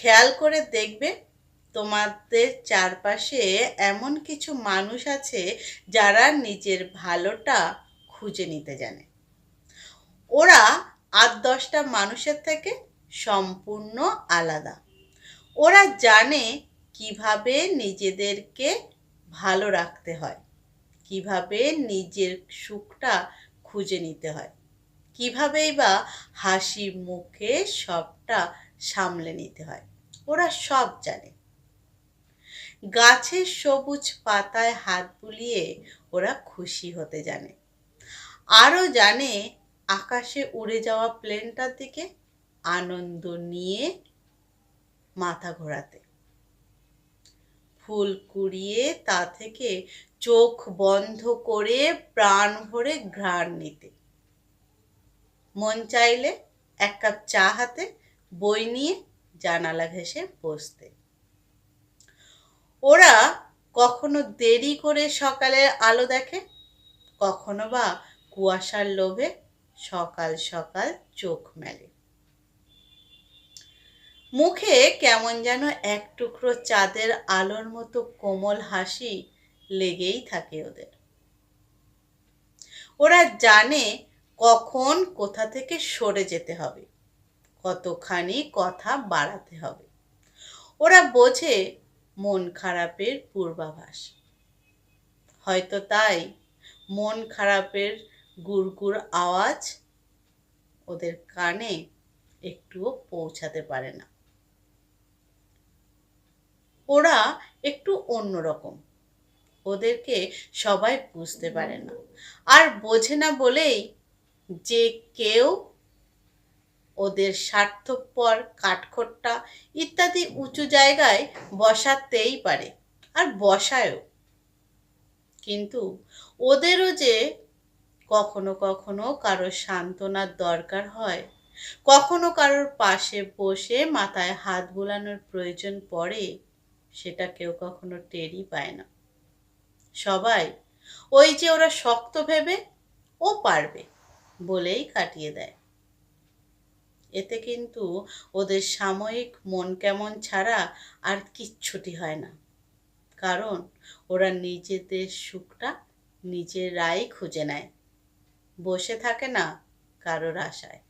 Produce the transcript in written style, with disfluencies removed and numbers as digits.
খেয়াল করে দেখবে তোমাদের চারপাশে এমন কিছু মানুষ আছে যারা নিজের ভালোটা খুঁজে নিতে জানে। ওরা ৮-১০টা মানুষের থেকে সম্পূর্ণ আলাদা। ওরা জানে কিভাবে নিজেদেরকে ভালো রাখতে হয়, কিভাবে নিজের সুখটা খুঁজে নিতে হয়, কিভাবেই বা হাসি মুখে সবটা সামলে নিতে হয়। ওরা সব জানে। গাছের সবুজ পাতায় হাত বুলিয়ে ওরা খুশি হতে জানে। আরও জানে আকাশে উড়ে যাওয়া প্লেনটার দিকে আনন্দ নিয়ে মাথা ঘোরাতে, ফুল কুড়িয়ে তা থেকে চোখ বন্ধ করে প্রাণ ভরে ঘ্রাণ নিতে, মন চাইলে এক কাপ চা হাতে বই নিয়ে জানালা ঘেঁষে বসতে। ওরা কখনো দেরি করে সকালের আলো দেখে, কখনো বা কুয়াশার লোভে সকাল সকাল চোখ মেলে। মুখে কেমন যেন এক টুকরো চাঁদের আলোর মতো কোমল হাসি লেগেই থাকে ওদের। ওরা জানে কখন কোথা থেকে সরে যেতে হবে, কতখানি কথা বাড়াতে হবে। ওরা বোঝে মন খারাপের পূর্বাভাস। হয়তো তাই মন খারাপের গুড়গুড় আওয়াজ ওদের কানে একটুও পৌঁছাতে পারে না। ওরা একটু অন্যরকম, ওদেরকে সবাই বুঝতে পারে না। আর বোঝে না বলেই যে কেউ ওদের স্বার্থপর, কাঠখোট্টা ইত্যাদি উঁচু জায়গায় বসাতেই পারে, আর বসায়ও। কিন্তু ওদেরও যে কখনো কখনো কারোর সান্ত্বনার দরকার হয়, কখনো কারোর পাশে বসে মাথায় হাত বুলানোর প্রয়োজন পড়ে, সেটা কেউ কখনো টেরই পায় না। সবাই ওই যে ওরা শক্ত ভেবে ও পারবে বলেই কাটিয়ে দেয়। এতে কিন্তু ওদের সাময়িক মন কেমন ছাড়া আর কিচ্ছুটি হয় না। কারণ ওরা নিজেদের সুখটা নিজেরাই খুঁজে নেয়, বসে থাকে না কারোর আশায়।